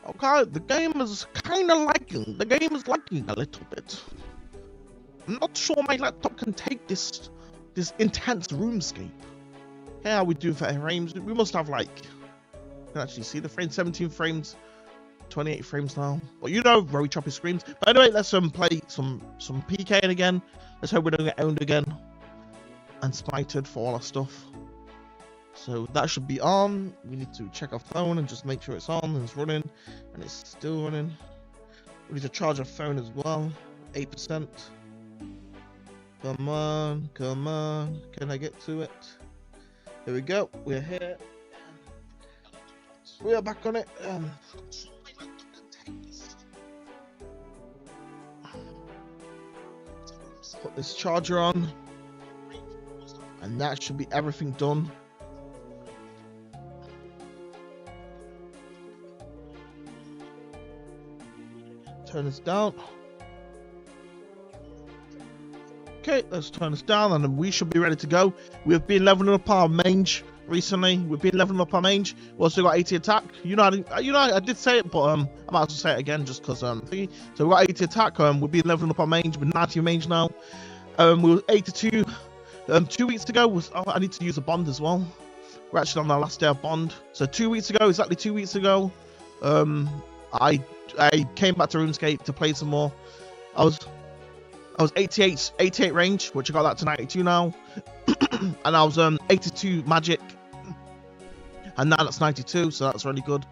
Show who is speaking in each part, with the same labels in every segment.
Speaker 1: Okay, the game is kind of lagging. The game is lagging a little bit. I'm not sure my laptop can take this intense RuneScape. How are we doing for frames? We must have like, you can actually see the frames, 17 frames, 28 frames now. Well, you know, very choppy screens. But anyway, let's play some PKing again. Let's hope we don't get owned again and smited for all our stuff. So that should be on. We need to check our phone and just make sure it's on and it's running, and it's still running. We need to charge our phone as well. 8%. Come on, come on. Can I get to it? Here we go. We're here. We are back on it. Put this charger on, and that should be everything done. Turn this down. Okay, let's turn this down, and then we should be ready to go. We have been leveling up our mage recently. We've been leveling up our mage. We also got 80 attack. I did say it, but I might as well say it again just because so we got 80 attack. We've been leveling up our mage with 90 mage now. We were 82 2 weeks ago. I need to use a bond as well. We're actually on our last day of bond. So 2 weeks ago, exactly 2 weeks ago, I came back to RuneScape to play some more. I was 88 range, which I got that to 92 now, and I was 82 magic, and now that's 92, so that's really good.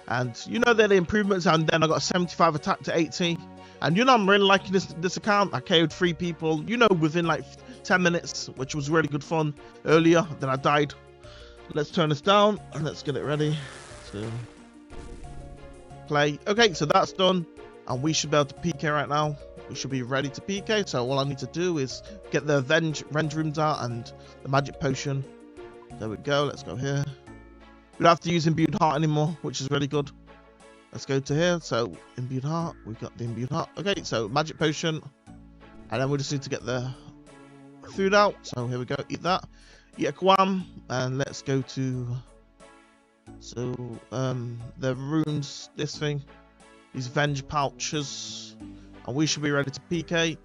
Speaker 1: And you know, they're the improvements, and then I got a 75 attack to 80, and you know, I'm really liking this account. I KO'd 3 people, you know, within like 10 minutes, which was really good fun earlier. Then I died. Let's turn this down and let's get it ready to play. Okay, so that's done, and we should be able to PK right now. We should be ready to PK, so all I need to do is get the rend rooms out and the magic potion. There we go, let's go here. We don't have to use imbued heart anymore, which is really good. Let's go to here, so imbued heart, we've got the imbued heart. Okay, so magic potion, and then we just need to get the food out. So here we go, eat that. Eat a kwam, and let's go to, so the runes, this thing, these venge pouches. And we should be ready to PK.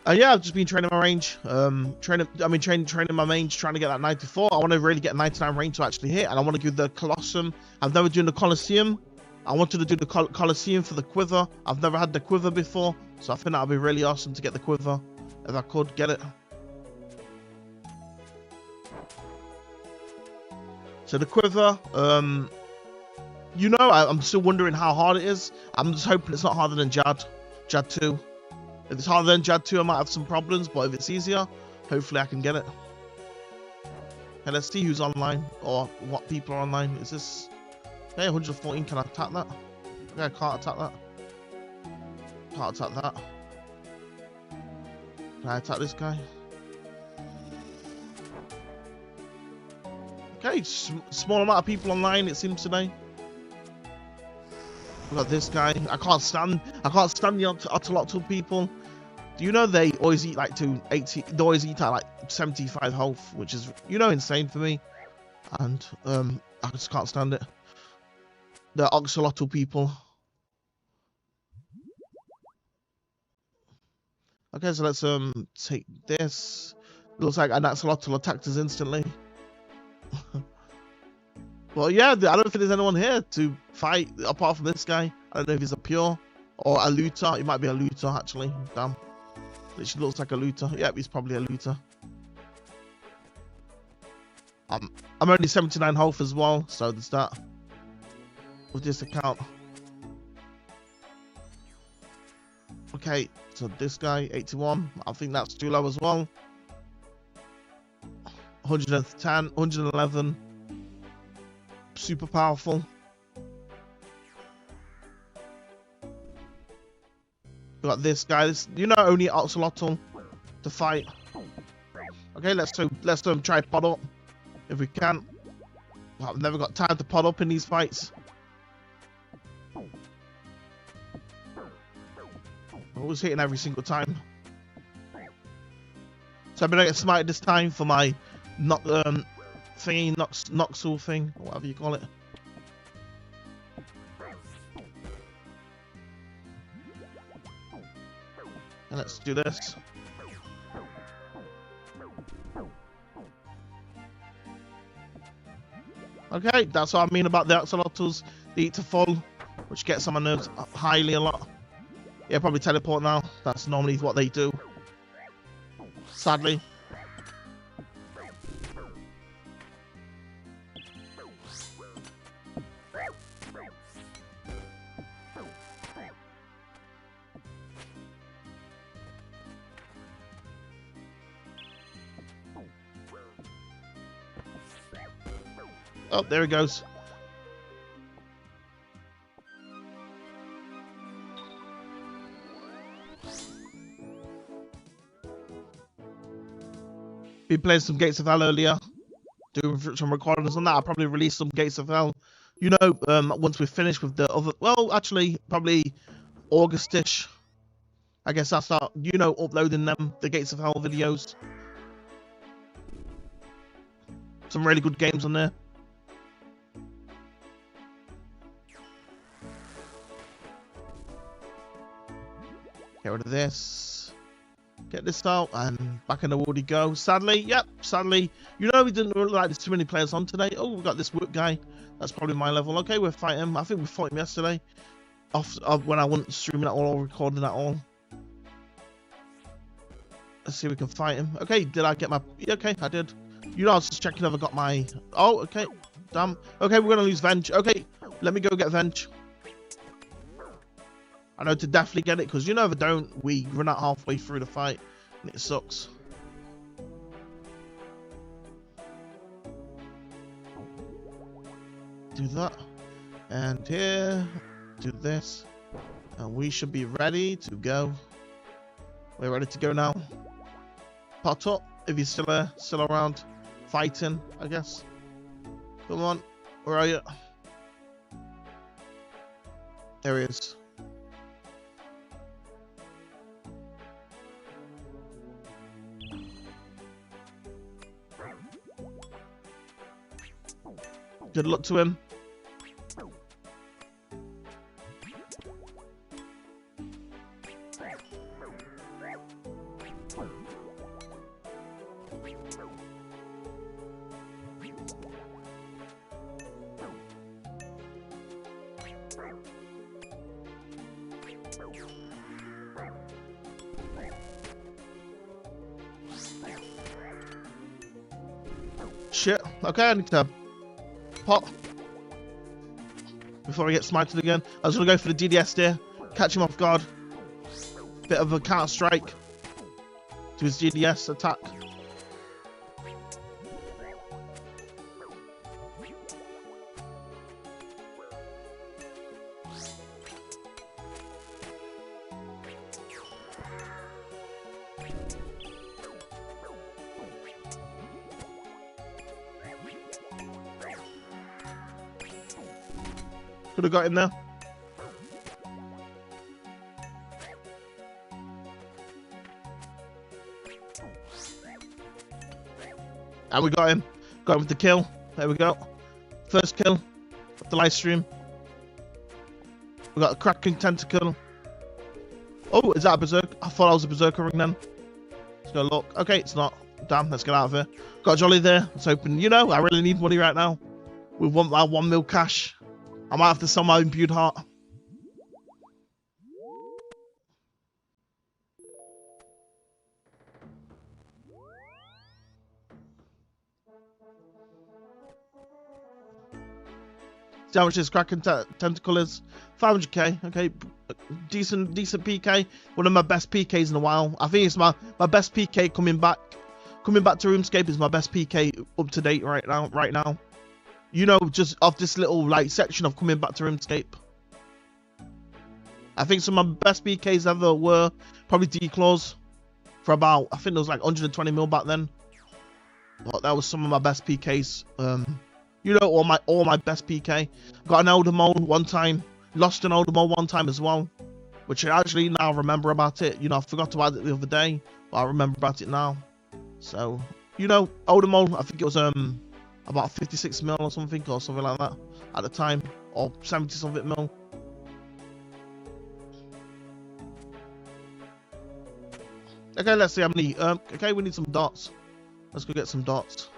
Speaker 1: Yeah, I've just been training my range. Training my range, trying to get that 94. I want to really get 99 range to actually hit, and I want to do the Colosseum. I've never done the Colosseum. I wanted to do the Colosseum for the quiver. I've never had the quiver before, so I think that would be really awesome to get the quiver if I could get it. So the quiver, you know, I'm still wondering how hard it is. I'm just hoping it's not harder than Jad 2. If it's harder than Jad 2, I might have some problems, but if it's easier, hopefully I can get it. Okay, let's see who's online, or what people are online. Is this... Okay, 114, can I attack that? Okay, I can't attack that. Can't attack that. Can I attack this guy? Okay, small amount of people online, it seems today. We got this guy. I can't stand the Ocelotl people. Do you know they always eat like to 80? They always eat at like 75 health, which is, you know, insane for me. And I just can't stand it. The Ocelotl people. Okay, so let's take this. Looks like an Ocelotl attacked us instantly. Well, yeah, I don't think there's anyone here to fight apart from this guy. I don't know if he's a pure or a looter. He might be a looter, actually. Damn. Literally looks like a looter. Yep, he's probably a looter. I'm only 79 health as well, so there's that. With this account. Okay, so this guy, 81. I think that's too low as well. 110, 111. Super powerful. We got this guy. You know, only Ocelotl to fight. Okay, let's try pod up if we can. Well, I've never got time to pod up in these fights. Always hitting every single time. So I'm gonna get smited this time for my thingy, Noxel thing, or whatever you call it. And let's do this. Okay, that's what I mean about the axolotls. They eat to full, which gets on my nerves highly a lot. Yeah, probably teleport now. That's normally what they do. Sadly. Oh, there he goes. Been playing some Gates of Hell earlier, doing some recordings on that. I'll probably release some Gates of Hell, you know, once we finish with the other. Well, actually, probably Augustish. I guess I'll start, you know, uploading them, the Gates of Hell videos. Some really good games on there. Get rid of this. Get this out, and back in the wood he go. Sadly, yep, sadly. You know, we didn't really like there's too many players on today. Oh, we got this Wook guy. That's probably my level. Okay, we're fighting him. I think we fought him yesterday. Off when I wasn't streaming at all or recording at all. Let's see if we can fight him. Okay, did I get my... Yeah, okay, I did. You know, I was just checking if I got my... Oh, okay. Damn. Okay, we're going to lose Venge. Okay, let me go get Venge. I know to definitely get it, because you know if I don't, we run out halfway through the fight, and it sucks. Do that. And here, do this. And we should be ready to go. We're ready to go now. Pot up, if you're still there, still around. Fighting, I guess. Come on, where are you? There he is. Good luck to him. Shit. Okay, I need to pot before I get smited again. I was going to go for the DDS there, catch him off guard. Bit of a counter strike to his DDS attack. Could have got in there. And we got him. Got him with the kill. There we go. First kill of the live stream. We got a cracking tentacle. Oh, is that a berserk? I thought I was a berserker ring then. Let's go look. Okay, it's not. Damn, let's get out of here. Got a jolly there. Let's open. You know, I really need money right now. We want that 1 mil cash. I might have to sell my imbued heart. See how much this cracking tentacle is? 500k. Okay, decent PK. One of my best PKs in a while. I think it's my best PK coming back. Coming back to RuneScape is my best PK up to date right now. You know, just off this little like section of coming back to RuneScape. I think some of my best PKs ever were probably D-Claws for about, I think there was like 120 mil back then. But that was some of my best PKs. You know, all my best PK. Got an Elder Mole one time. Lost an Elder Mole one time as well. Which I actually now remember about it. You know, I forgot to add it the other day. But I remember about it now. So, you know, Elder Mole, I think it was about 56 mil or something like that at the time, or 70 something mil. Okay, let's see how many. Okay, we need some dots. Let's go get some dots.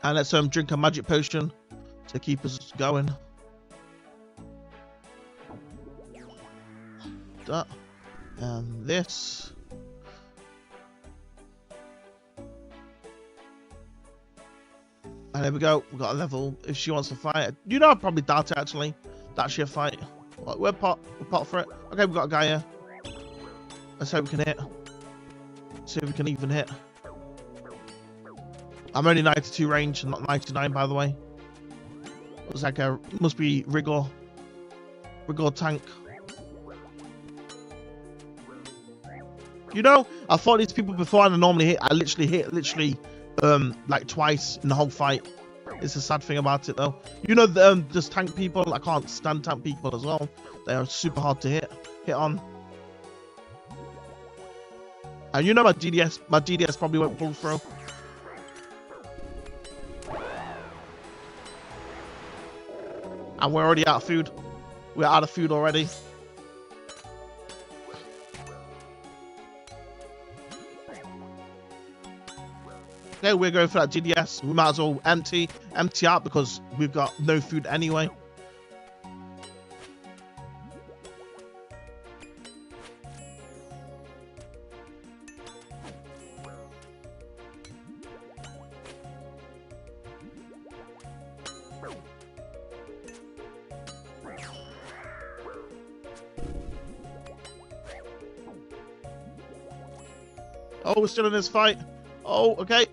Speaker 1: And let's drink a magic potion to keep us going. That and this. And there we go. We got a level. If she wants to fight, you know, I'd probably doubt it actually. That's she'll fight. We're pot for it. Okay, we got a guy here. Let's hope we can hit. See if we can even hit. I'm only 92 range, not 99 by the way. Looks like a must be Rigor tank. You know, I fought these people before and I normally hit. I literally hit like twice in the whole fight. It's a sad thing about it though. You know, just tank people. I can't stand tank people as well. They are super hard to hit on. And you know my DDS probably won't pull through. And we're already out of food. We're out of food already. Okay, we're going for that GDS. We might as well empty out because we've got no food anyway. Oh, we're still in this fight. Oh, okay.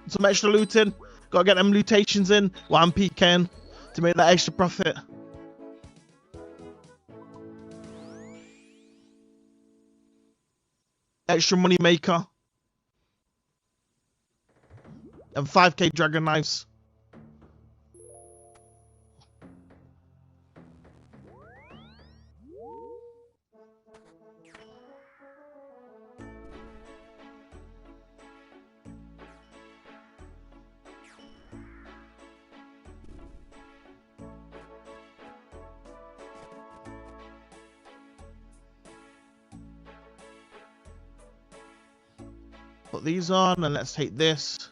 Speaker 1: Some extra looting. Gotta get them lutations in while I'm PKing to make that extra profit. Extra money maker. And 5k dragon knives. Put these on and let's take this.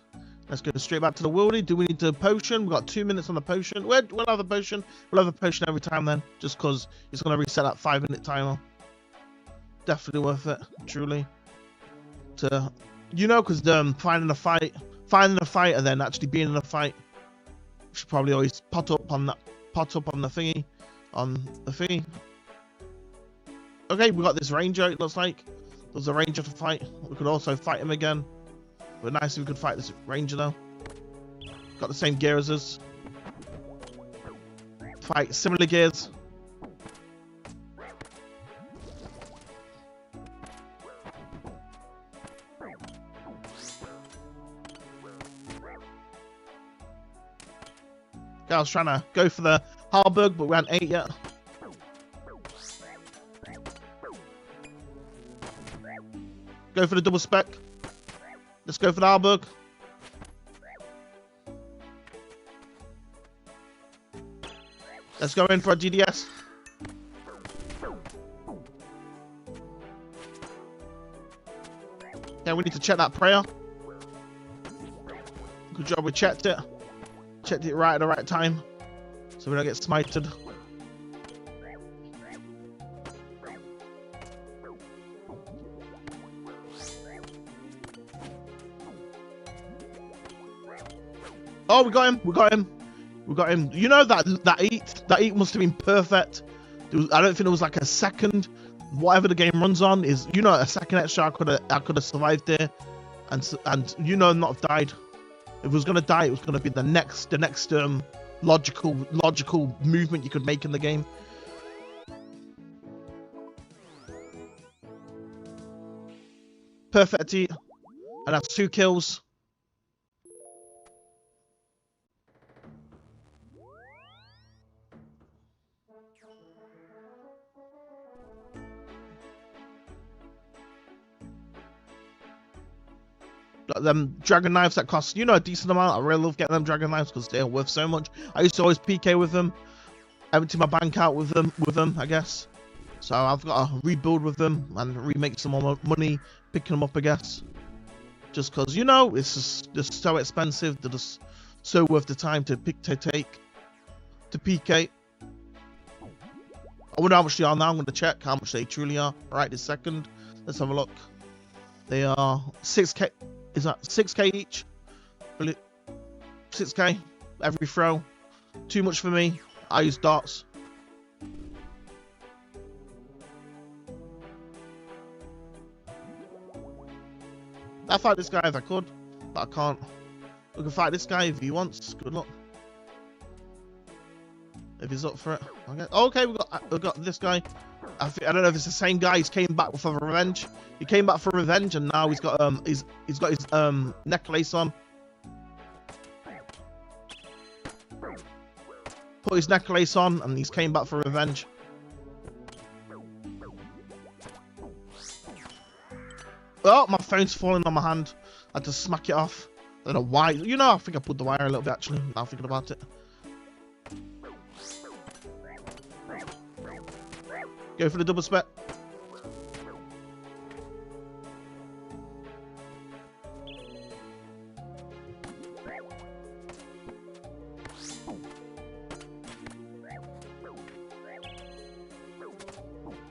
Speaker 1: Let's go straight back to the wildy. Do we need a potion? We've got 2 minutes on the potion. We'll have a potion. We'll have a potion every time then, just because it's going to reset that 5-minute timer. Definitely worth it, truly. You know, because finding a fight and then actually being in a fight should probably always pot up on the thingy, Okay, we got this ranger. It looks like there's a ranger to fight. We could also fight him again. But nice if we could fight this ranger though. Got the same gear as us. Fight similar gears. Okay, I was trying to go for the Harburg, but we hadn't ate yet. Go for the double spec. Let's go for the Harburg. Let's go in for a GDS. Yeah, we need to check that prayer. Good job, we checked it. Checked it right at the right time, so we don't get smited. Oh, we got him. You know that eat must have been perfect. I don't think it was like a second. Whatever the game runs on is, you know, a second extra. I could have survived there, and you know, not have died. If it was gonna die, it was gonna be the next logical movement you could make in the game. Perfect eat, and that's 2 kills. Got them dragon knives that cost, you know, a decent amount. I really love getting them dragon knives because they're worth so much. I used to always PK with them, empty my bank out with them, I guess. So I've got to rebuild with them and remake some more money picking them up, I guess. Just because, you know, it's just so expensive. They're just so worth the time to PK. I wonder how much they are now. I'm going to check how much they truly are right this second. Let's have a look. They are 6k. Is that 6k each? Really? 6k every throw. Too much for me. I use darts. I'll fight this guy if I could, but I can't. We can fight this guy if he wants. Good luck. If he's up for it. Okay, we got this guy. I don't know if it's the same guy. He's came back for revenge. He came back for revenge, and now he's got his necklace on. Put his necklace on, and he's came back for revenge. Oh, my phone's falling on my hand. I had to smack it off. I don't know why. You know, I think I pulled the wire a little bit actually. Now thinking about it. Go for the double spec.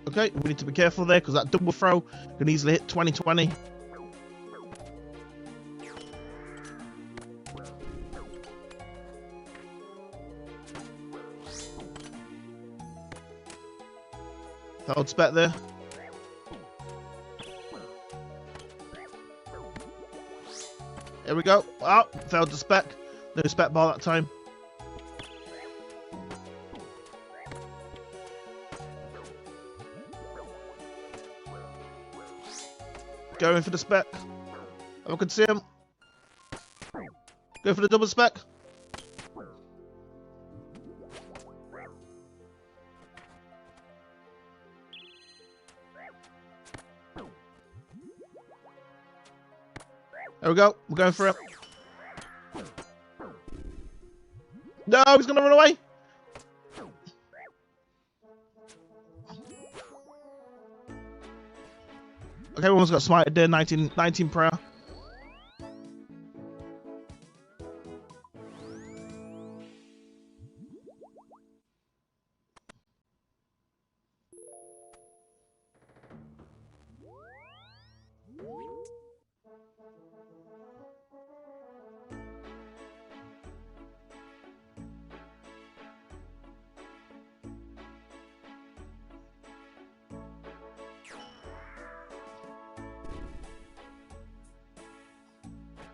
Speaker 1: Okay, we need to be careful there because that double throw can easily hit 20-20. Failed spec there. Here we go. Oh, failed to spec. No spec bar that time. Going for the spec. I can see him. Go for the double spec. There we go. We're going for it. No, he's going to run away. Okay, everyone's got smited there. 19 prayer.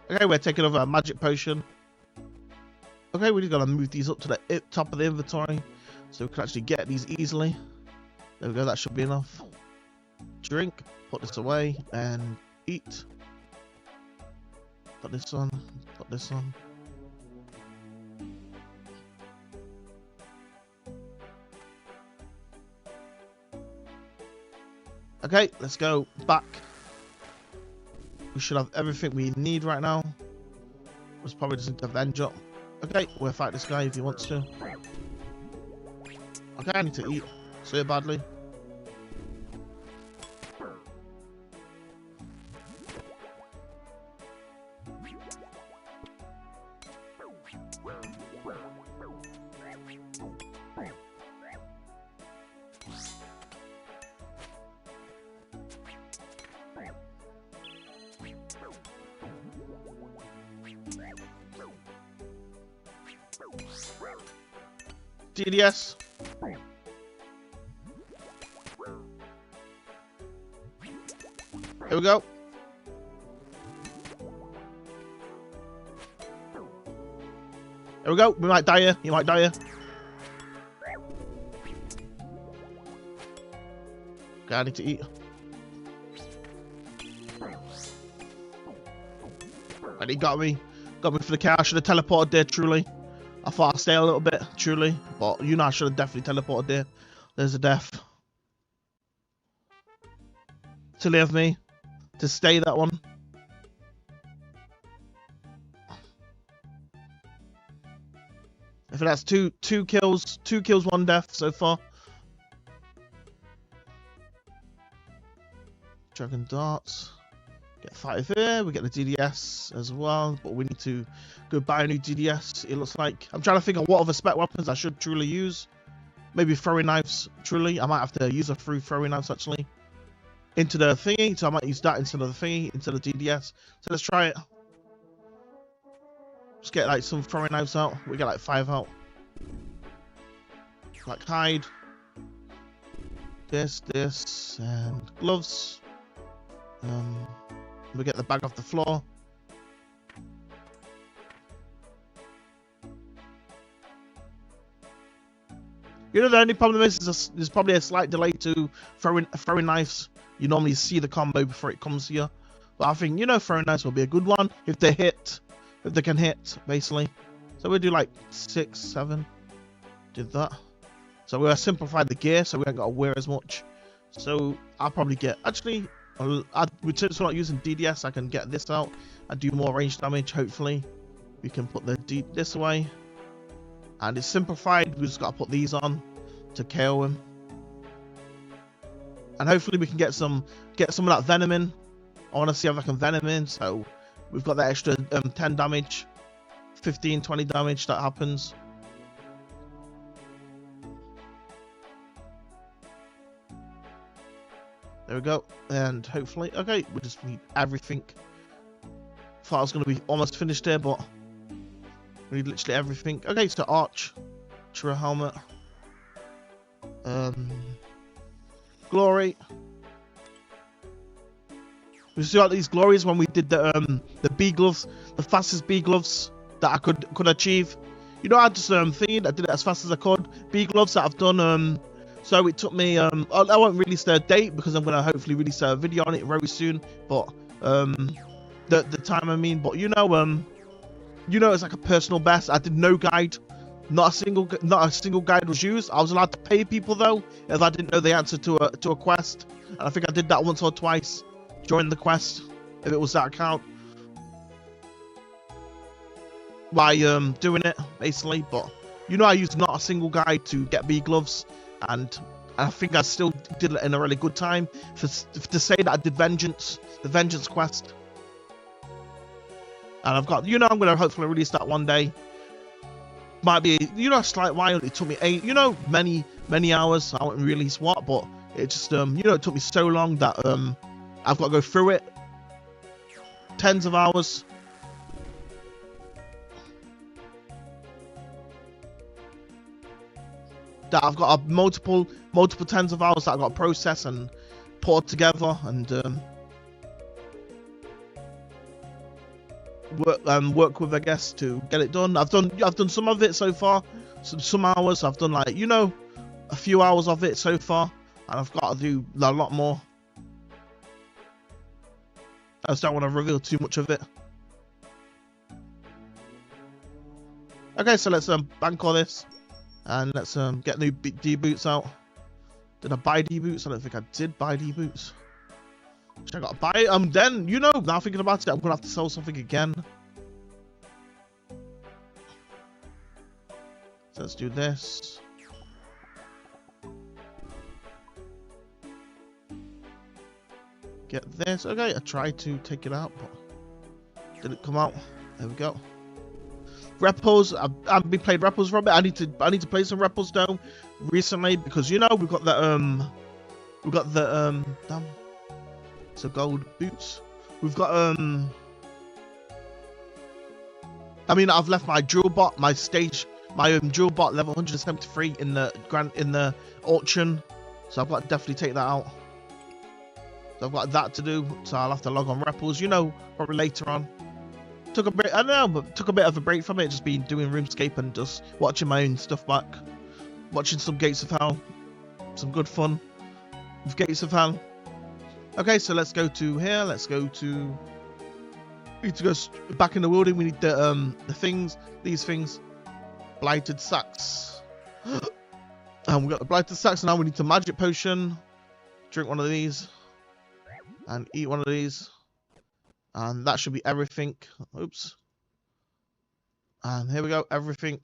Speaker 1: Okay, we're taking over a magic potion. Okay, we just gotta move these up to the top of the inventory so we can actually get these easily. There we go, that should be enough. Drink, put this away, and eat. Put this on, put this on. Okay, let's go back. We should have everything we need right now. Let's probably just need to avenge up. Okay, we'll fight this guy if he wants to. Okay, I need to eat so badly. DDS. Here we go. Here we go. We might die here. You might die here. Okay, I need to eat. And he got me. Got me for the car. I should have teleported there, truly. I thought I'd stay a little bit, truly. But, you know, I should have definitely teleported there. There's a death. To leave me. To stay that one. If that's two kills, 1 death so far. Dragon darts. Get 5 here. We get the DDS as well, but we need to go buy a new DDS. It looks like I'm trying to think of what other spec weapons I should truly use. Maybe throwing knives. Truly, I might have to use a few throwing knives actually into the thingy. So I might use that instead of the thingy, instead of DDS. So let's try it. Let's get like some throwing knives out. We get like 5 out. Like hide. This, and gloves. We get the bag off the floor. You know, the only problem is there's probably a slight delay to throwing knives. You normally see the combo before it comes here. But I think, you know, throwing knives will be a good one if they hit. If they can hit, basically. So we'll do like 6, 7. Did that. So we'll simplify the gear so we ain't got to wear as much. So I'll probably get, actually, since we're not using DDS, I can get this out and do more range damage, hopefully. We can put this away. And it's simplified, we just got to put these on to KO him. And hopefully we can get some of that venom in. I want to see if I can venom in, so we've got that extra 10 damage, 15, 20 damage that happens. There we go, and hopefully, okay, we just need everything. Thought I was going to be almost finished here, but we need literally everything. Okay, so archer helmet, glory. We still got these glories when we did the bee gloves, the fastest bee gloves that I could achieve. You know, I just thinking I did it as fast as I could. Bee gloves that I've done. So it took me, I won't release the date because I'm going to hopefully release a video on it very soon, but the time I mean, but you know, it's like a personal best. I did no guide, not a single guide was used. I was allowed to pay people though if I didn't know the answer to a quest, and I think I did that once or twice during the quest if it was that account by doing it basically. But you know, I used not a single guide to get bee gloves. And I think I still did it in a really good time. To say that I did the Vengeance quest. And I've got, you know, I'm going to hopefully release that one day. Might be, you know, a slight while. It took me many hours. I won't release what, but it just, you know, it took me so long that I've got to go through it. Tens of hours. That I've got multiple tens of hours that I've got to process and put together and work with, I guess, to get it done. I've done some of it so far, some hours. I've done like, you know, a few hours of it so far, and I've got to do a lot more. I just don't want to reveal too much of it. Okay, so let's bank all this. And let's get new D boots out. Did I buy D boots? I don't think I did buy D boots. I got to buy it. Then, you know, now thinking about it, I'm gonna have to sell something again. So let's do this. Get this. Okay, I tried to take it out, but didn't come out. There we go. Repos, I've been playing repos for a bit. I need to play some repos though recently because, you know, we've got the damn, so gold boots. We've got I mean, I've left my jewel bot, my jewel bot level 173 in the auction, so I've got to definitely take that out. So I've got that to do, so I'll have to log on repos, you know, probably later on. Took a break, I don't know, but took a bit of a break from it. Just been doing Runescape and just watching my own stuff back. Watching some Gates of Hell. Some good fun with Gates of Hell. Okay, so let's go to here. Let's go to... We need to go back in the building. We need the things, these things. Blighted Sacks. And we got the Blighted Sacks. Now we need to magic potion. Drink one of these. And eat one of these. And that should be everything. Oops. And here we go, everything.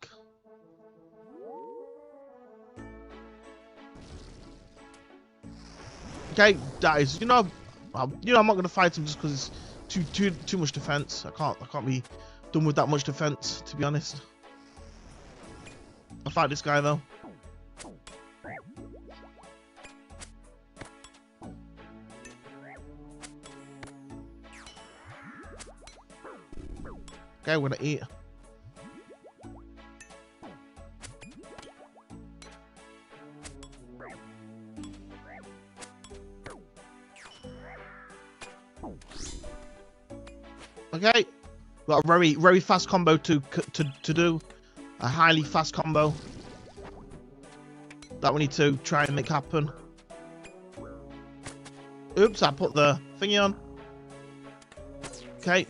Speaker 1: Okay, that is, you know, I'm not gonna fight him just because it's too much defense. I can't be done with that much defense, to be honest. I'll fight this guy though. Okay, we're gonna eat. Okay, got a very fast combo to do, a highly fast combo that we need to try and make happen. Oops, I put the thingy on. Okay,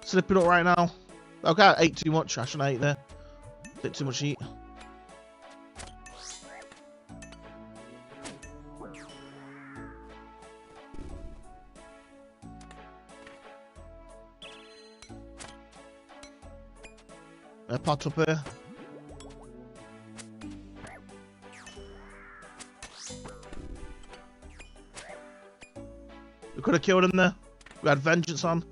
Speaker 1: slipping up right now. Okay, I ate too much. I shouldn't have ate there. Bit too much eat. A pot up here. We could have killed him there. We had vengeance on.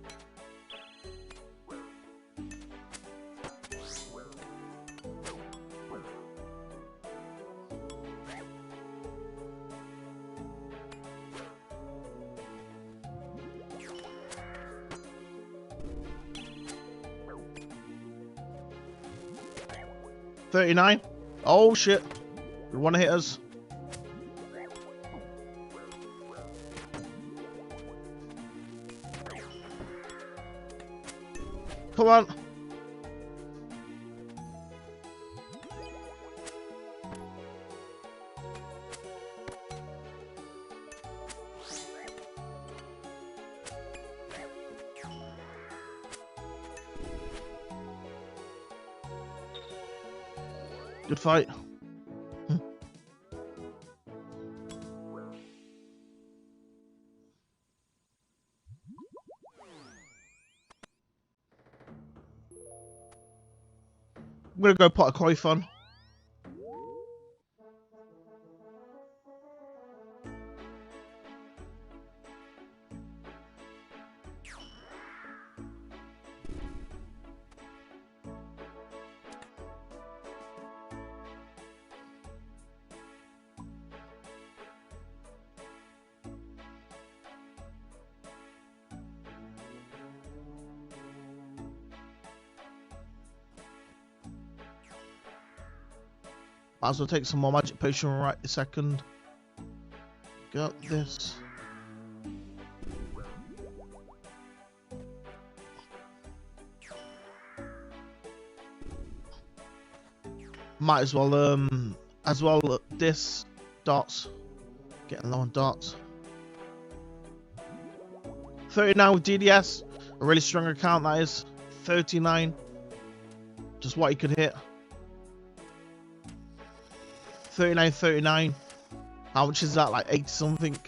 Speaker 1: $39. Oh shit. We want to hit us. Come on. Good fight. I'm gonna go pot a koi fun. Might as well take some more magic potion right this second. Got this. Might as well this dots. Getting low on dots. 39 with DDS. A really strong account that is. 39. Just what he could hit. 39. How much is that? Like 80 something. Is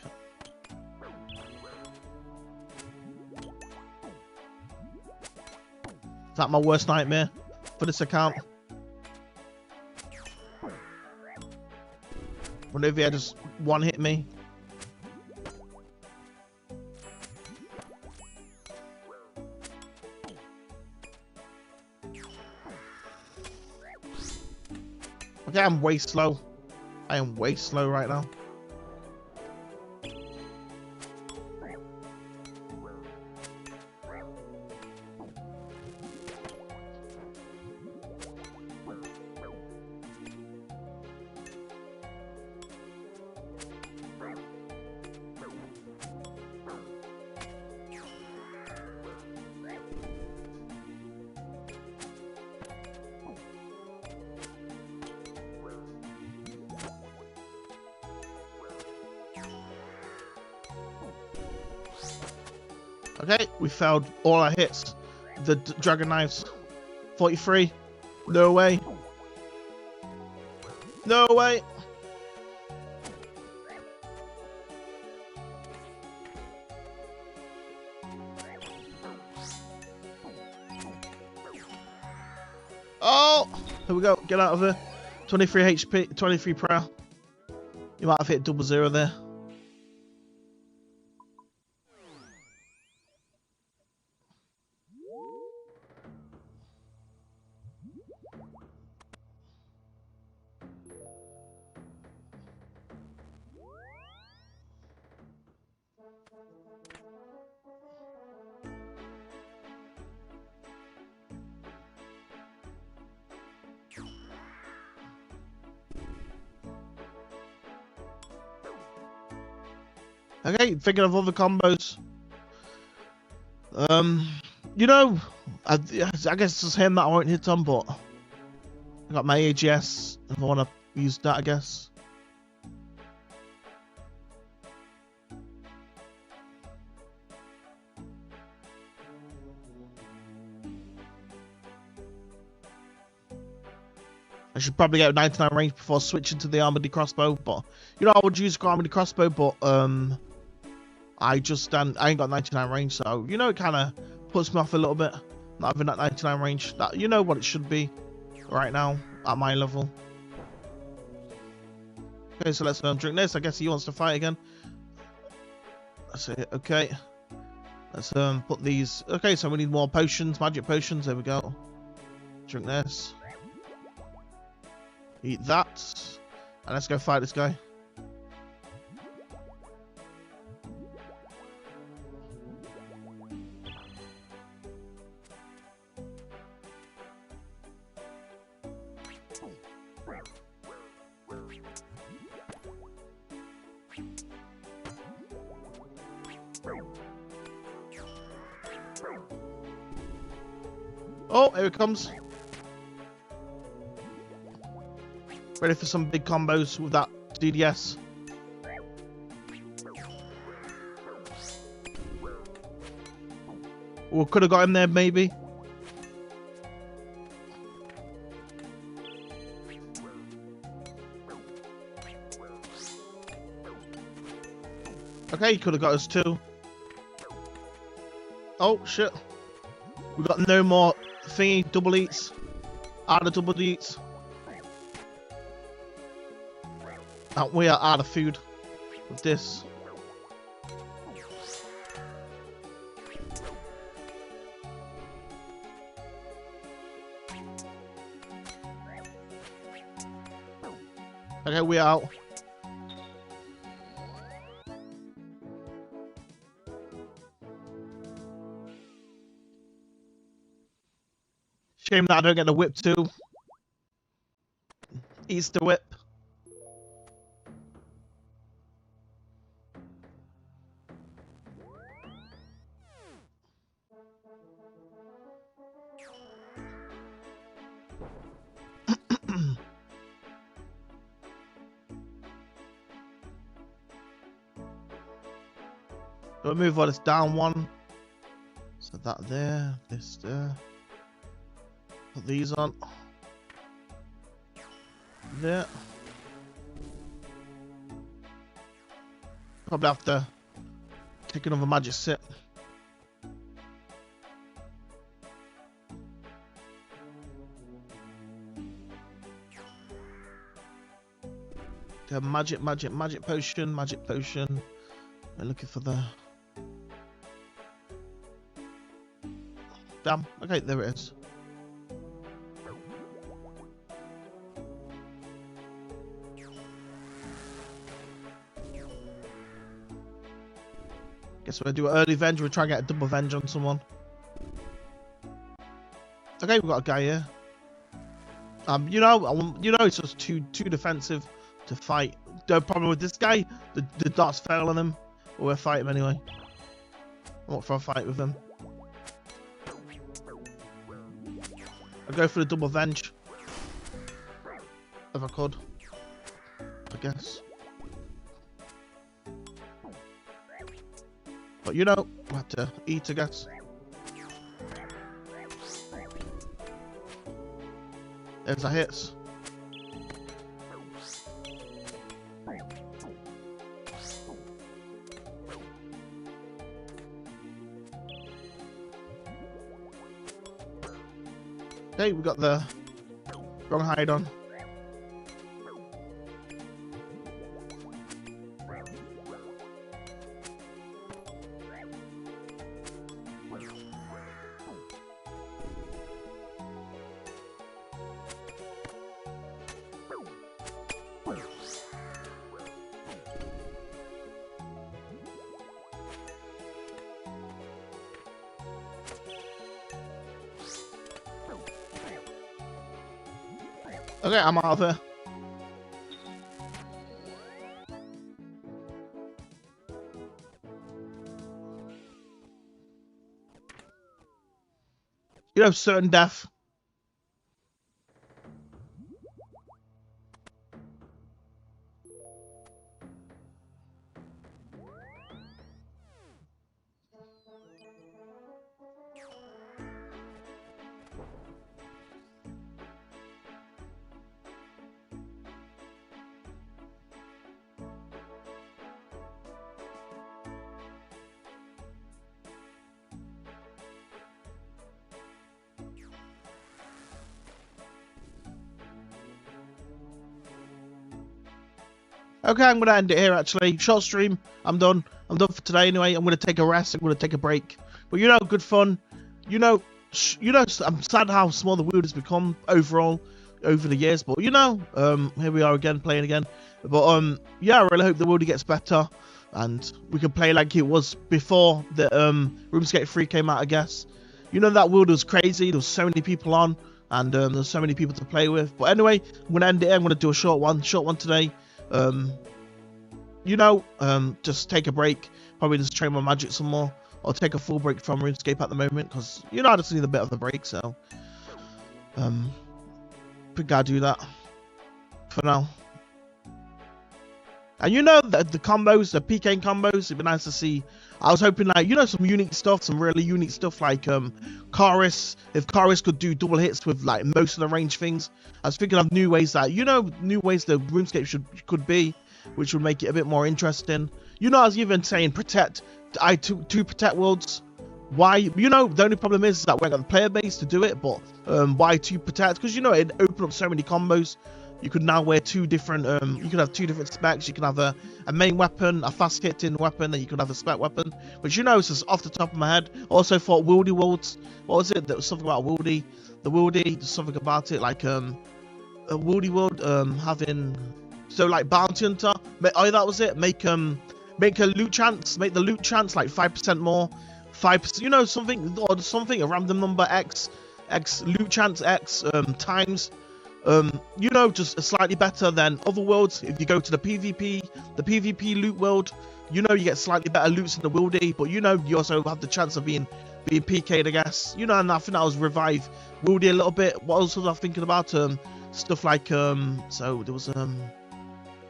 Speaker 1: that my worst nightmare for this account? Wonder if he had just one hit me. Okay, I'm way slow. I am way slow right now. Okay, we failed all our hits. The dragon knives. 43. No way. No way. Oh! Here we go. Get out of here. 23 HP, 23 prayer. You might have hit 00 there. Okay, thinking of other combos. You know, I guess it's him that I won't hit on, but I got my AGS if I want to use that, I guess. I should probably get 99 range before switching to the armored crossbow, but you know I would use armored crossbow, but I ain't got 99 range, so you know it kind of puts me off a little bit not having that 99 range. That you know what it should be right now at my level. Okay, so let's drink this. I guess he wants to fight again. That's it. Okay, let's put these. Okay, so we need more potions, magic potions. There we go. Drink this. Eat that. And let's go fight this guy. Oh, here it comes. Ready for some big combos with that DDS. We could have got him there, maybe. Okay, he could have got us too. Oh, shit. We got no more thingy, double eats. Out of double eats. And we are out of food with this. Okay, we out. Shame that I don't get the whip too. Eats the whip. We'll move all this down one. So that there, this there. Put these on. There. Probably have to take another magic sip. Magic potion. We're looking for the... Damn, okay, there it is. Guess we'll do an early venge, we'll try and get a double venge on someone. Okay, we've got a guy here. You know, it's just too defensive to fight. No problem with this guy. The darts fail on him. But we'll fight him anyway. I want for a fight with him. I'll go for the double venge. If I could. I guess. But you know, we have to eat, I guess. There's the hits. Okay, we got the wrong hide on. Okay, I'm out of here. You know, certain death. Okay, I'm gonna end it here. Actually, short stream. I'm done. I'm done for today. Anyway, I'm gonna take a rest. I'm gonna take a break. But you know, good fun. You know, I'm sad how small the world has become overall over the years. But you know, here we are again playing again. But yeah, I really hope the world gets better and we can play like it was before the Runescape 3 came out. I guess. You know, that world was crazy. There was so many people on, and there's so many people to play with. But anyway, I'm gonna end it here. I'm gonna do a short one today. You know, just take a break, probably just train my magic some more, or take a full break from RuneScape at the moment, because, you know, I just need a bit of a break, so, think I'll do that for now. And you know, the combos, the Pking combos, it'd be nice to see. I was hoping, like, you know, some unique stuff, some really unique stuff, like, Karis, if Karis could do double hits with, like, most of the range things. I was thinking of new ways that, you know, new ways the RuneScape could be, which would make it a bit more interesting. You know, I was even saying protect, two protect worlds. Why? You know, the only problem is that we haven't got the player base to do it, but why 2 protect? Because, you know, it opened up so many combos. You could now wear 2 different, you could have 2 different specs. You can have a main weapon, a fast hitting weapon, and you could have a spec weapon. Which, you know, is just off the top of my head. Also thought Wildy Worlds, what was it? There was something about Wildy. The Wildy, there's something about it, like, a Wildy World, having, so like Bounty Hunter, oh, that was it, make a loot chance, make the loot chance like 5% more, 5%, you know, something, or something, a random number, X loot chance, X, times, you know, just slightly better than other worlds. If you go to the PvP loot world, you know, you get slightly better loots in the Wildy, but you know, you also have the chance of being PK'd, I guess, you know, and I think that was revive Wildy a little bit. What else was I thinking about? Stuff like, so there was,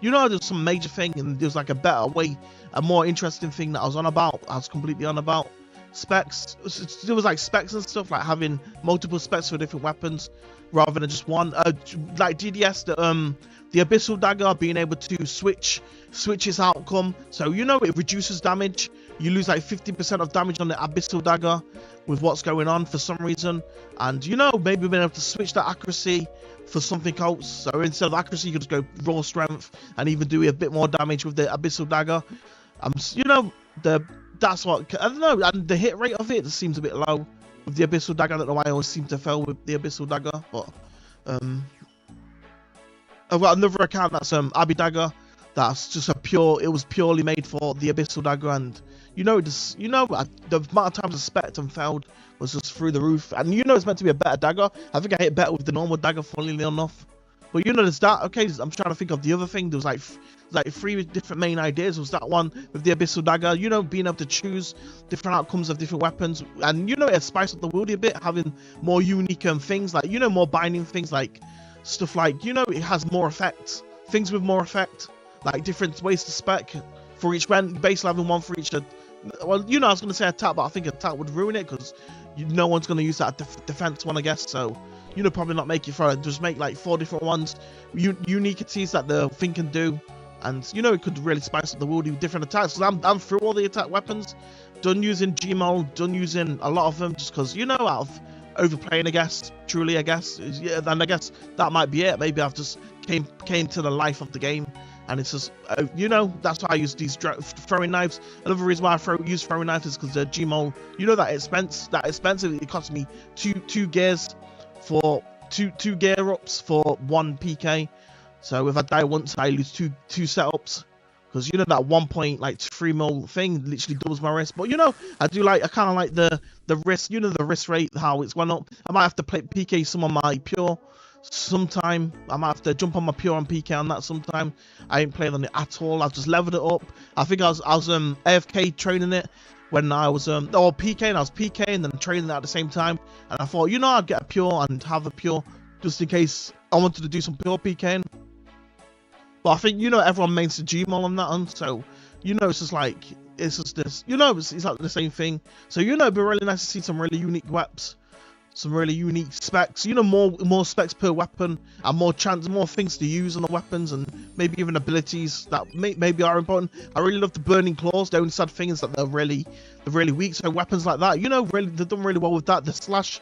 Speaker 1: you know, there's some major thing, and there's like a better way, a more interesting thing that I was on about. I was completely on about specs. There was like specs and stuff, like having multiple specs for different weapons rather than just one. Like DDS, the Abyssal Dagger being able to switch its outcome. So, you know, it reduces damage. You lose like 50% of damage on the Abyssal Dagger with what's going on for some reason. And, you know, maybe being able to switch that accuracy for something else. So instead of accuracy, you could just go raw strength and even do a bit more damage with the Abyssal Dagger. You know, that's what, I don't know, and the hit rate of it just seems a bit low with the Abyssal Dagger. I don't know why I always seem to fail with the Abyssal Dagger, but I've got another account that's Abbey Dagger. That's just it was purely made for the Abyssal Dagger, and you know, just, you know, the amount of times I spec'd and failed was just through the roof. And you know, it's meant to be a better dagger. I think I hit better with the normal dagger, funnily enough. But you know, there's that. Okay, I'm trying to think of the other thing. There was like 3 different main ideas. Was that one with the Abyssal Dagger? You know, being able to choose different outcomes of different weapons, and you know, it spiced up the world a bit, having more unique things, like, you know, more binding things, like stuff like, you know, it has more effects, things with more effect, like different ways to spec for each base level, one for each. Well, you know, I was gonna say attack, but I think attack would ruin it, because no one's gonna use that defense one, I guess. So, you know, probably not make it for it. Just make like 4 different ones, uniquities that the thing can do, and you know, it could really spice up the world with different attacks. Because I'm through all the attack weapons, done using Gmod, done using a lot of them, just because, you know, out of overplaying, I guess, truly, I guess. Yeah, and I guess that might be it. Maybe I've just came to the life of the game. And it's just, you know, that's why I use these throwing knives. Another reason why I use throwing knives is because the Gmod, you know, that expensive. It cost me two gears for two gear ups for 1 PK. So if I die once, I lose two setups. Because, you know, that 1.3 mil thing literally doubles my risk. But, you know, I kind of like the risk, you know, the risk rate, how it's gone up. I might have to play PK some of my pure sometime. I might have to jump on my pure on PK on that sometime. I ain't played on it at all. I've just leveled it up. I think I was AFK training it when I was PK, and I was PK and then training it at the same time. And I thought, you know, I'd get a pure and have a pure just in case I wanted to do some pure PKing. But I think, you know, everyone mains the Gmail on that one, so you know, it's just like, it's just this, you know, it's like the same thing. So, you know, it'd be really nice to see some really unique weapons, some really unique specs, you know, more specs per weapon, and more things to use on the weapons, and maybe even abilities that maybe are important. I really love the burning claws. The only sad thing is that they're really weak, so weapons like that, you know, really, they've done really well with that. The slash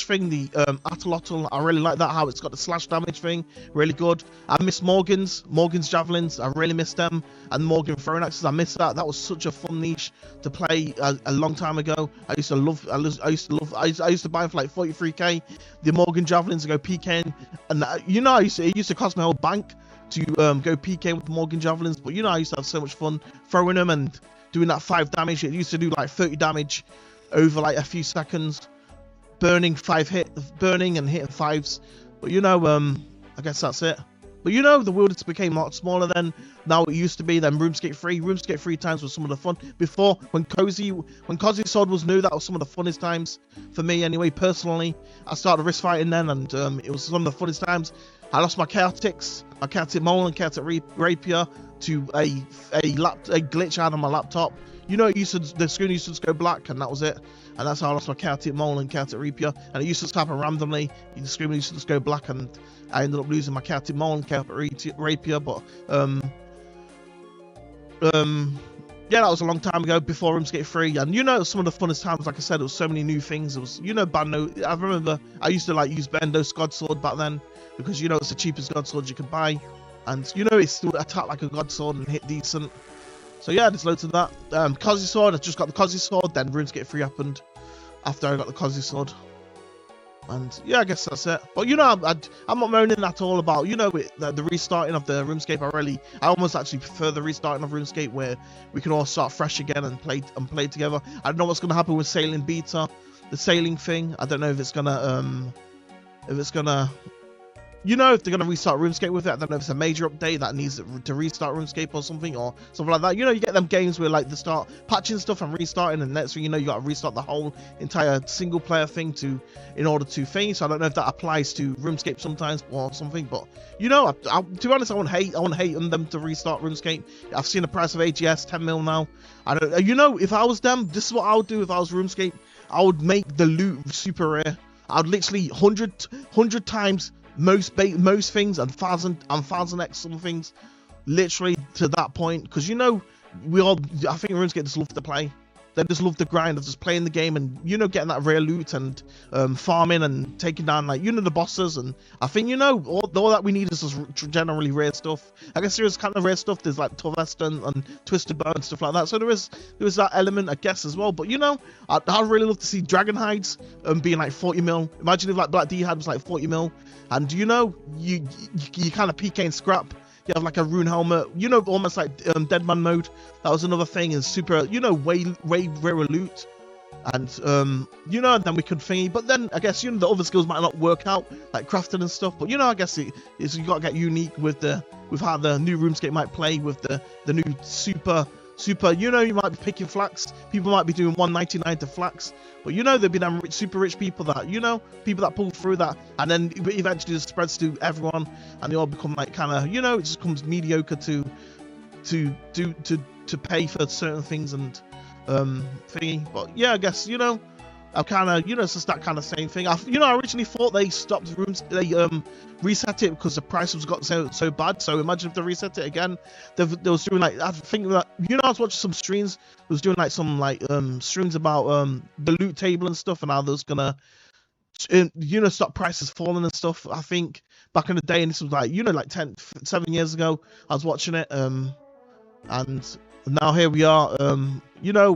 Speaker 1: thing, the Atlatl, I really like that, how it's got the slash damage thing, really good. I miss Morgan's javelins, I really miss them, and Morgan throwing axes, I miss that. That was such a fun niche to play a long time ago. I used to buy them for like 43k, the Morgan javelins to go PKing, and you know, it used to cost my whole bank to go PK with the Morgan javelins, but you know, I used to have so much fun throwing them and doing that 5 damage. It used to do like 30 damage over like a few seconds, burning and hitting 5s. But you know, I guess that's it. But you know, the world became a lot smaller than now it used to be. Then Runescape 3 times was some of the fun. Before, when Cozy Sword was new, that was some of the funnest times for me anyway, personally. I started wrist fighting then, and it was some of the funnest times. I lost my Chaotic Mole and Chaotic Rapier to a glitch I had on my laptop. You know, the screen used to just go black, and that was it. And that's how I lost my Chaotic Mole and Chaotic Rapier. And it used to just happen randomly. The screen used to just go black, and I ended up losing my Chaotic Mole and Chaotic Rapier. But yeah, that was a long time ago, before Runescape 3, and you know, some of the funnest times, like I said, there was so many new things. It was, you know, Bando. I remember I used to like use Bando's God Sword back then, because you know, it's the cheapest God Sword you can buy, and you know, it still attacked like a God Sword and hit decent. So yeah, there's loads of that. Cozy Sword, I just got the Cozy Sword, then RuneScape 3 happened after I got the Cozy Sword. And yeah, I guess that's it. But you know, I'm not moaning at all about, you know, the restarting of the RuneScape. I almost actually prefer the restarting of RuneScape, where we can all start fresh again and play together. I don't know what's gonna happen with Sailing Beta, the sailing thing. I don't know if it's gonna you know, if they're gonna restart RuneScape with it. I don't know if it's a major update that needs to restart RuneScape or something like that. You know, you get them games where like they start patching stuff and restarting, and next thing you know, you got to restart the whole entire single player thing in order to finish. So I don't know if that applies to RuneScape sometimes or something, but you know, to be honest, I wouldn't hate on them to restart RuneScape. I've seen the price of AGS 10 mil now. I don't, you know, if I was them, this is what I would do if I was RuneScape. I would make the loot super rare. I'd literally 100 times most things, and 1000x some things, literally to that point, because you know, I think RuneScape just love to play. They just love the grind of just playing the game, and you know, getting that rare loot and farming and taking down, like, you know, the bosses. And I think, you know, all that we need is just generally rare stuff. I guess there is kind of rare stuff. There's like Toughest and Twisted Bow and stuff like that. So there is that element, I guess, as well. But you know, I'd really love to see Dragon Hides being like 40 mil. Imagine if like Black D Hide was like 40 mil, and you know, you kind of PK and scrap. You have like a rune helmet, you know, almost like Deadman mode. That was another thing, is super, you know, way rarer loot. And you know, then we could thingy. But then I guess, you know, the other skills might not work out, like crafting and stuff. But you know, I guess you got to get unique with how the new RuneScape might play with the new super. You know, you might be picking flax. People might be doing 199 to flax. But you know, there'll be them super rich people that, you know, people that pull through that, and then eventually just spreads to everyone, and they all become like kind of, you know, it just becomes mediocre to pay for certain things and thingy. But yeah, I guess, you know, I kind of, you know, it's just that kind of same thing. I originally thought they stopped they reset it because the price was got so bad. So imagine if they reset it again. They was doing like, I think that, you know, I was watching some streams. They was doing like some like streams about the loot table and stuff, and how there's gonna, you know, stop prices falling and stuff. I think back in the day, and this was like, you know, like 7 years ago, I was watching it, and now here we are, So I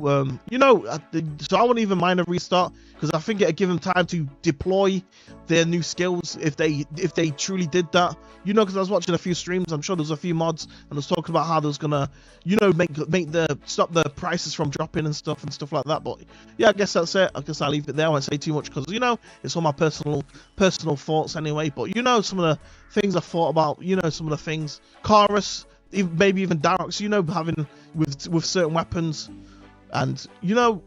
Speaker 1: wouldn't even mind a restart because I think it'd give them time to deploy their new skills if they truly did that. Because I was watching a few streams, I'm sure there's a few mods, and I was talking about how there's gonna, stop the prices from dropping and stuff like that. But yeah, I guess that's it. I guess I'll leave it there. I won't say too much because it's all my personal thoughts anyway. But some of the things I thought about, some of the things, Chorus, maybe even Darox, having with certain weapons. And I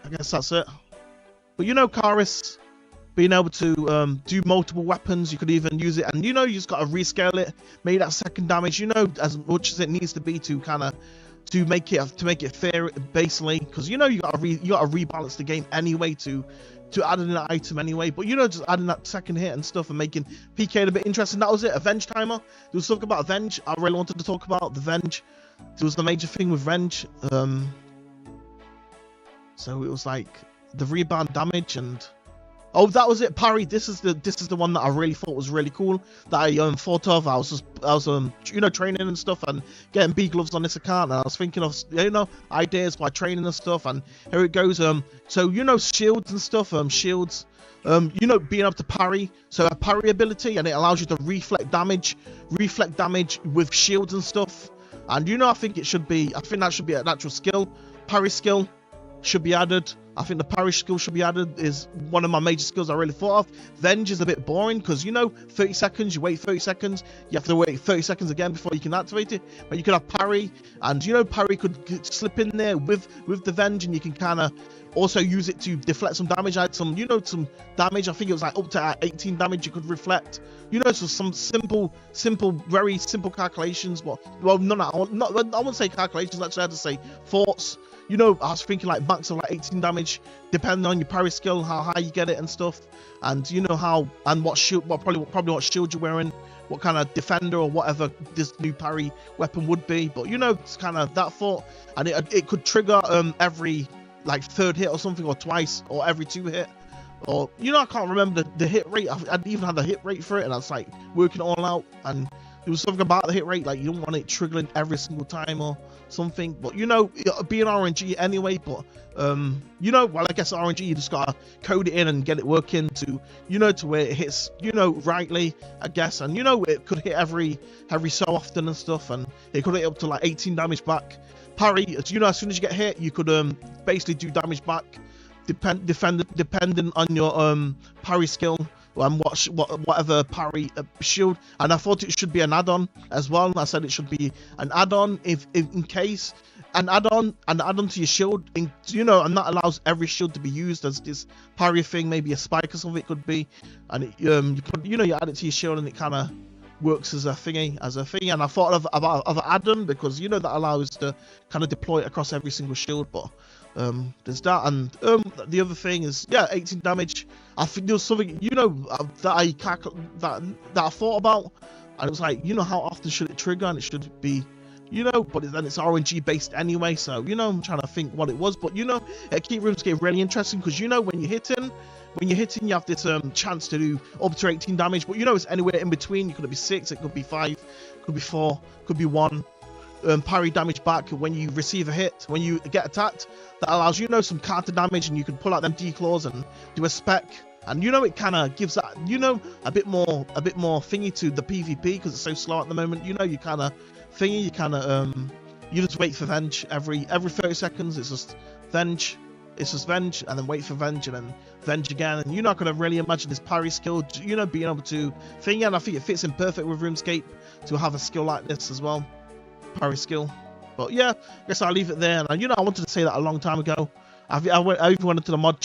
Speaker 1: guess that's it. But Karis being able to do multiple weapons, you could even use it, and you just got to rescale it, make that second damage, as much as it needs to be to to make it fair, basically, because you got to rebalance the game anyway to add in that item anyway. But just adding that second hit and stuff and making PK a bit interesting. That was it. Avenge timer. There was something about Avenge I really wanted to talk about. The Venge. It was the major thing with Venge. So it was like the rebound damage and oh, that was it. Parry. This is the one that I really thought was really cool. That I thought of. I was training and stuff and getting B gloves on this account, and I was thinking of ideas by training and stuff. And here it goes. So shields and stuff. Shields. Being able to parry. So a parry ability, and it allows you to reflect damage with shields and stuff. And I think that should be an actual skill. Parry skill should be added. I think the parry skill should be added. Is one of my major skills I really thought of. Venge is a bit boring because 30 seconds, you wait 30 seconds, you have to wait 30 seconds again before you can activate it. But you could have parry, and parry could slip in there with the Venge, and you can kind of also use it to deflect some damage. I had some damage. I think it was like up to 18 damage you could reflect. So some very simple calculations. But well, I wouldn't say calculations. Actually, I had to say thoughts. I was thinking like max of like 18 damage, depending on your parry skill, how high you get it and stuff, and how and what shield, probably what shield you're wearing, what kind of defender or whatever this new parry weapon would be. But it's kind of that thought, and it could trigger every like third hit or something, or twice, or every 2 hit, or I can't remember the hit rate. I even had the hit rate for it, and I was like working it all out, and there was something about the hit rate, like you don't want it triggering every single time or something. But it'll be an RNG anyway. But well, I guess RNG, you just gotta code it in and get it working to to where it hits rightly, I guess. And it could hit every so often and stuff, and it could hit up to like 18 damage back. Parry, as soon as you get hit, you could basically do damage back, depending on your parry skill and whatever parry shield. And I thought it should be an add-on as well. I said it should be an add-on if in case an add-on to your shield, and that allows every shield to be used as this parry thing, maybe a spike or something it could be, and it, you add it to your shield and it kind of works as a thingy, and I thought about an add-on because that allows to kind of deploy it across every single shield. But there's that, and the other thing is 18 damage. I think there was something that I thought about, and it was like how often should it trigger, and it should be but then it's RNG based anyway, so I'm trying to think what it was. But it keep RuneScape really interesting because when you're hitting you have this chance to do up to 18 damage, but it's anywhere in between. You could be 6, it could be 5, it could be 4, could be 1. Parry damage back when you receive a hit, when you get attacked. That allows some counter damage, and you can pull out them declaws and do a spec. And it kind of gives that a bit more thingy to the PvP because it's so slow at the moment. You kind of thingy, you just wait for Venge every 30 seconds. It's just Venge, and then wait for Venge, and then Venge again. And you're not going to really imagine this parry skill, being able to thingy. And I think it fits in perfect with RuneScape to have a skill like this as well. Parry skill. But yeah, I guess I'll leave it there. And I wanted to say that a long time ago. I even went into the mod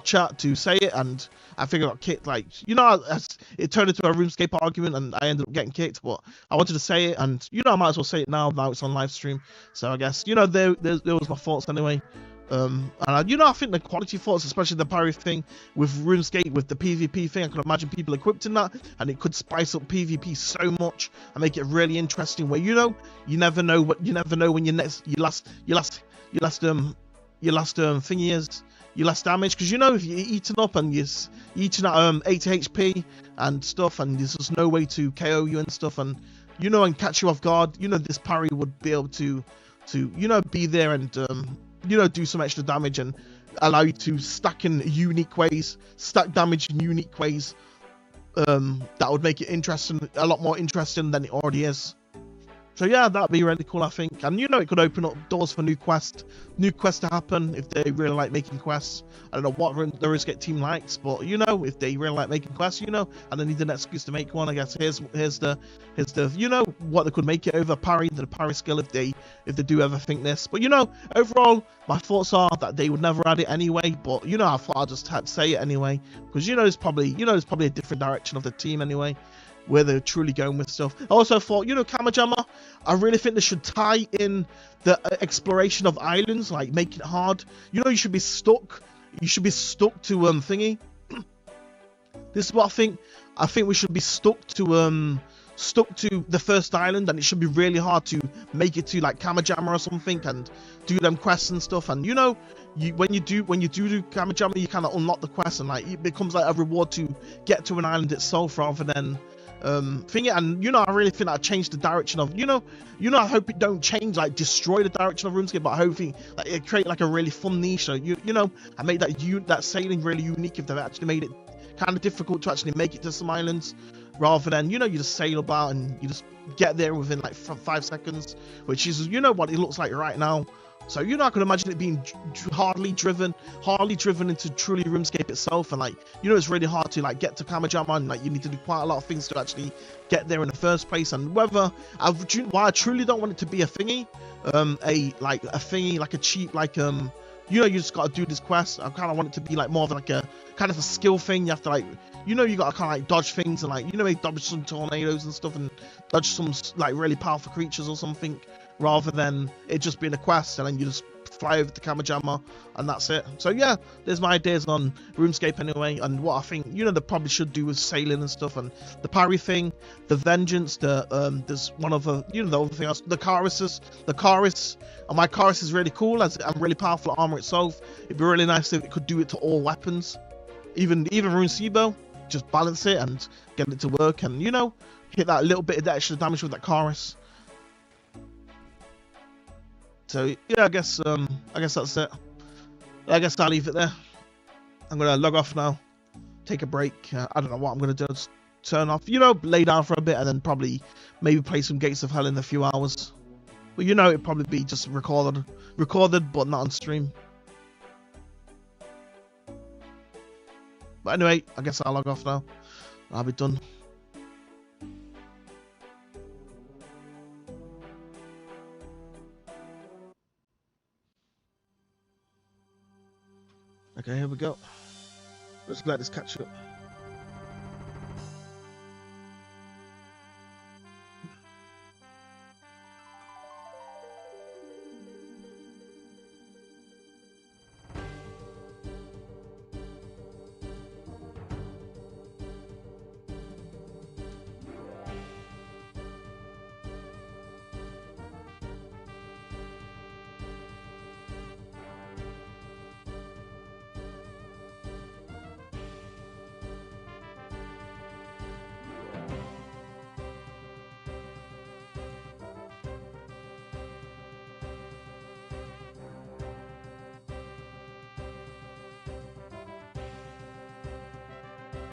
Speaker 1: chat to say it, and I think I got kicked. Like it turned into a RuneScape argument, and I ended up getting kicked. But I wanted to say it, and I might as well say it now. Now it's on live stream, so I guess there was my thoughts anyway. And I think the quality thoughts, especially the parry thing with RuneScape, with the PvP thing, I could imagine people equipped in that, and it could spice up PvP so much and make it really interesting. Where you never know when your last thingy is, your last damage, because if you're eating up and you're eating at 80 HP and stuff, and there's just no way to KO you and stuff, and and catch you off guard, this parry would be able to to, you know, be there and, you know, do some extra damage and allow you to stack in unique ways, stack damage in unique ways. That would make it interesting, a lot more interesting than it already is. So yeah, that'd be really cool, I think. And you know, it could open up doors for new quests to happen if they really like making quests. I don't know what the Runescape team likes, but you know, if they really like making quests, you know, and they need an excuse to make one, I guess here's the you know what they could make it over the parry skill if they do ever think this. But you know, overall, my thoughts are that they would never add it anyway. But you know, I thought I'd just have to say it anyway because you know, it's probably a different direction of the team anyway, where they're truly going with stuff. I also thought, you know, Kamajama, I really think they should tie in the exploration of islands, like make it hard. You know, you should be stuck. You should be stuck to thingy. This is what I think. I think we should be stuck to the first island, and it should be really hard to make it to like Kamajama or something and do them quests and stuff. And you know, when you do Kamajama, you kind of unlock the quest, and like it becomes like a reward to get to an island itself rather than thing it. And you know, I really think that changed the direction of, you know, I hope it don't change, like destroy the direction of RuneScape, but I hope it create like a really fun niche. So you know, I made that sailing really unique if they've actually made it kind of difficult to actually make it to some islands, rather than, you know, you just sail about and you just get there within like 5 seconds, which is, you know, what it looks like right now. So, you know, I could imagine it being hardly driven into truly RuneScape itself, and like, you know, it's really hard to like get to Kamajama, and like you need to do quite a lot of things to actually get there in the first place. And why I truly don't want it to be a thingy, like a cheap, like you know, you just gotta do this quest. I kind of want it to be like more of like a kind of a skill thing. You have to like, you know, you gotta kind of like dodge things and like, you know, maybe dodge some tornadoes and stuff and dodge some like really powerful creatures or something, rather than it just being a quest and then you just fly over to Kamajama and that's it. So yeah, there's my ideas on RuneScape anyway, and what I think, you know, they probably should do with sailing and stuff, and the parry thing, the vengeance, there's one of the, you know, the other thing else, the Charis, and my Charis is really cool as I'm really powerful armor itself. It'd be really nice if it could do it to all weapons, even Runescape, just balance it and get it to work, and you know, hit that little bit of extra damage with that Charis. So yeah, I guess that's it. I guess I'll leave it there. I'm gonna log off now, take a break. I don't know what I'm gonna do. Just turn off, you know, lay down for a bit, and then probably maybe play some Gates of Hell in a few hours. But you know, it'd probably be just recorded, but not on stream. But anyway, I guess I'll log off now. I'll be done. Okay, here we go. Let's let this catch up.